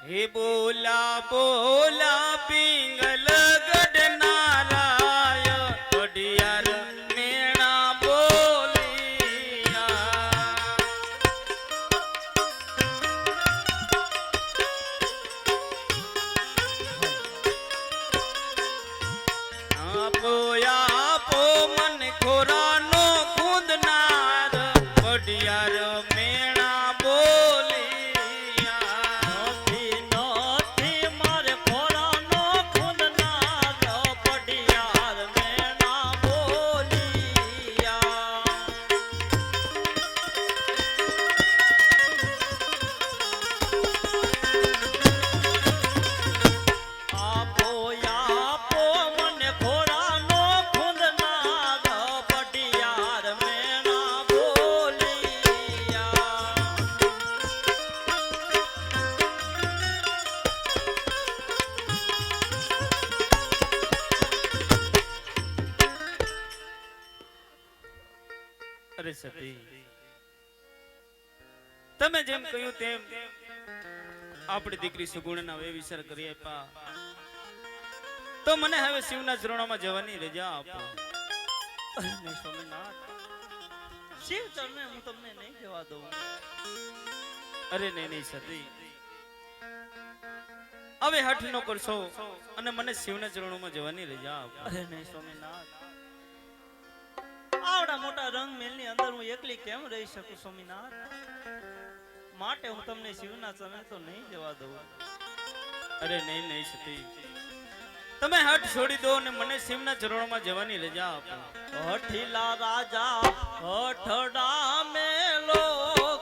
હે બોલા બોલા પિંગલ ગઢનારાય અડિયાર મેણા બોલિયા પોયા પો મન ખોરાનો ખુદનાર અડિયાર મેણા અરે સતી તમે જેમ કહ્યું તેમ આપણી દીકરી સુગુણના વે વિચાર કરી આપ્યા તો મને હવે શિવના ચરણોમાં જવાની રજા આપો. નહીં સ્વામીનાથ, શિવ ચરણે હું તમને નહીં જવા દઉં. અરે નહીં સતી, હવે હઠ ન કરશો અને મને શિવના ચરણોમાં જવાની રજા આપો. અરે નહીં સ્વામીનાથ, આવડા મોટા રંગ મેલની અંદર હું એકલી કેમ રહી શકું સ્વામીનાથ? માટે હું તમને શિવના ચરણે તો નહીં જવા દઉં. અરે નહીં સતી, તમે હઠ છોડી દો અને મને શિવના ચરણોમાં જવાની રજા આપો. હઠીલા રાજા હઠડા મેલો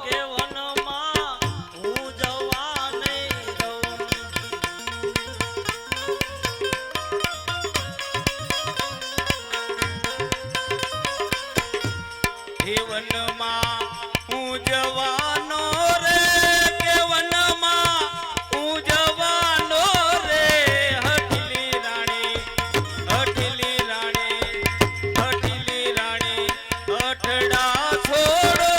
કેવનમાં હું જવા નહીં દઉં. કેવનમાં હું જવાનો રે, કેવનમાં હું જવાનો રે. હઠલી રાણી હઠલી રાણી હઠલી રાણી હઠડા છોડો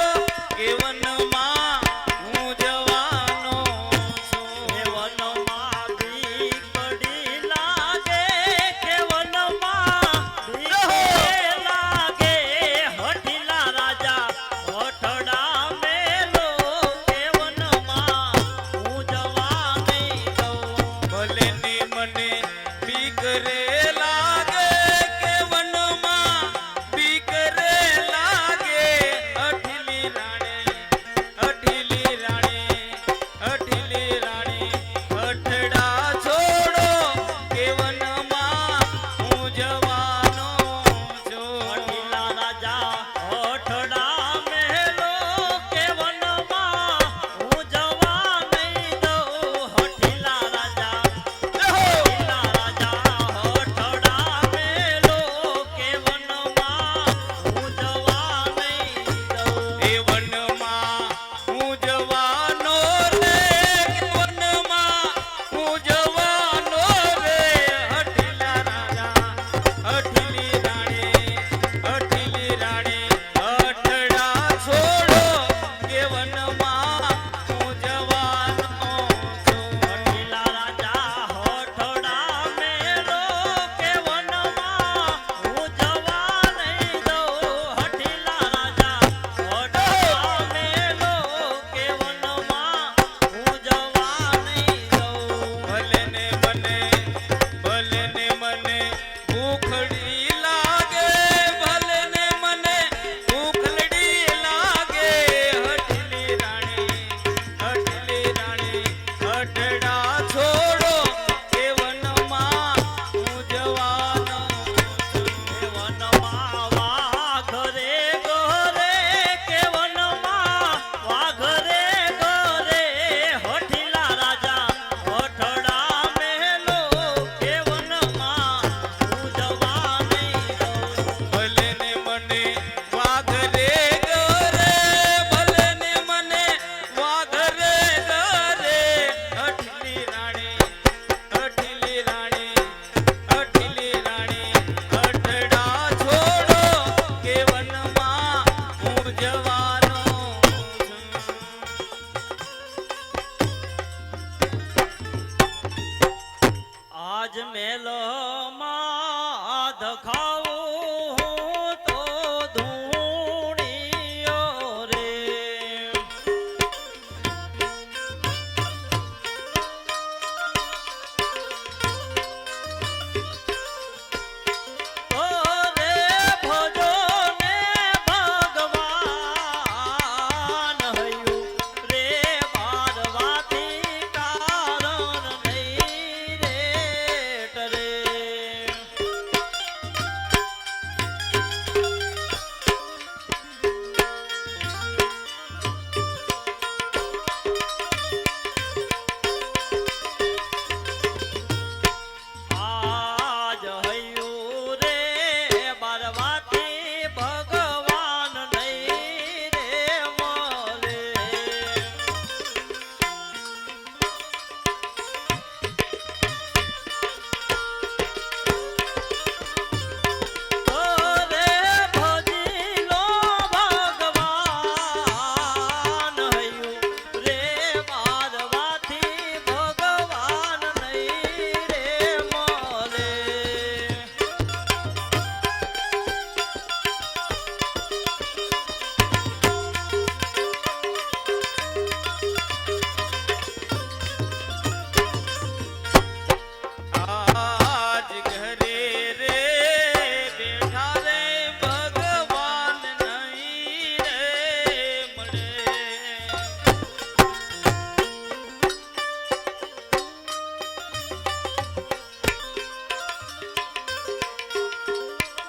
આજ મેલો માં ધખાવું હું તો ધૂણીયો રે ઓ રે ભજો ને ભગવાન હયું રે બારવાથી કારણ નહીં રે ટરે આજ હયું રે બારવાથી ભગવાન નહીં રે મળે ઓરે ભજી લો ભગવાન હયું રે બારવાથી ભગવાન નહીં રે મળે આજ ઘરે રે બેઠા રે ભગવાન નહીં રે મળે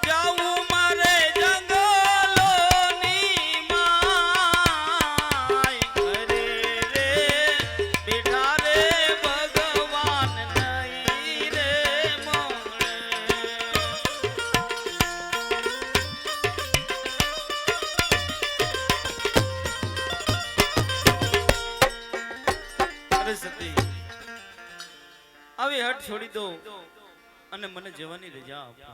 જાવું મારે જંગલોની માય ઘરે રે બેઠા રે ભગવાન નહીં રે મળે અરે સતી આવી હટ છોડી દો અને મને જવાની રજા આપો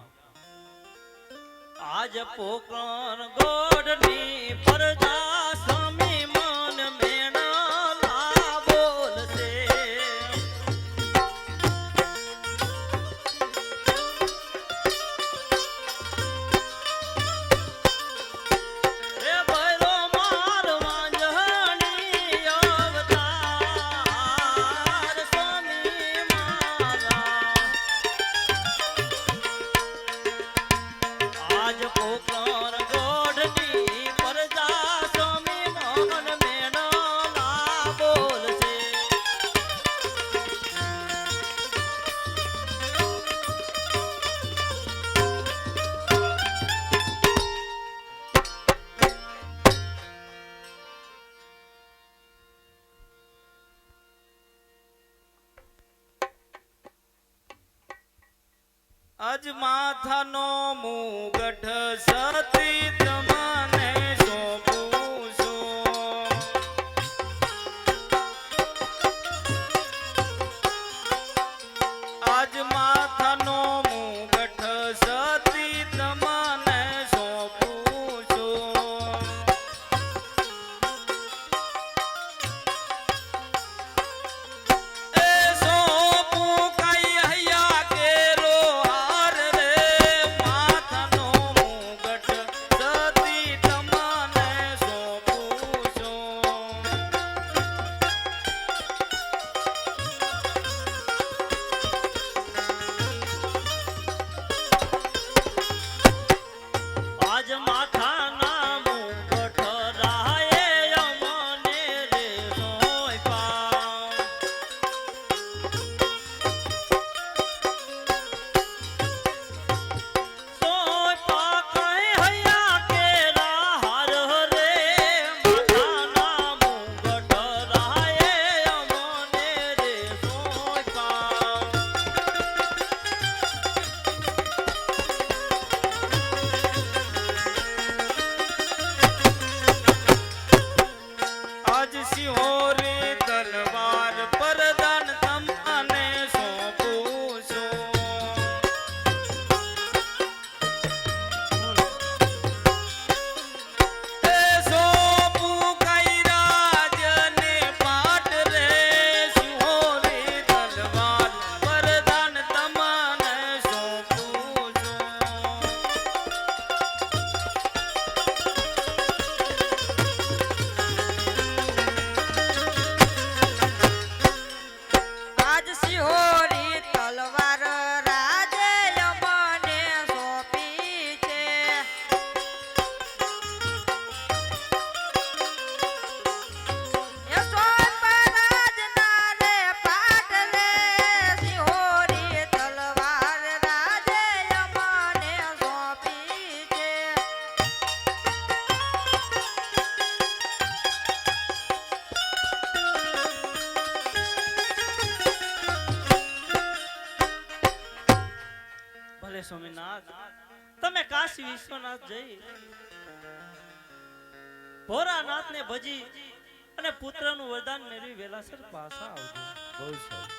આજ પોકણ ગોડની પરજા સ્વામી મન મેણા બોલશે રે ભૈરો માર વાંજણી અવતાર સ્વામી મારા આજ પોકણ ગોડની પરજા સ્વામી મન મેણા બોલશે આજ માથાનો મુગટ સતી તમને સોંપું છું આજ માથાનો મુગટ સતી તમને સોંપું છું એ સોંપું કઈ હૈયા કેરો હાર રે માથાનો મુગટ સતી તમને નાથ તમે કાશી વિશ્વનાથ જઈ ભોરાનાથને ભજી અને પુત્રનું વરદાન મેળવી વેલાસર પાછા આવજો. બહુ સારું.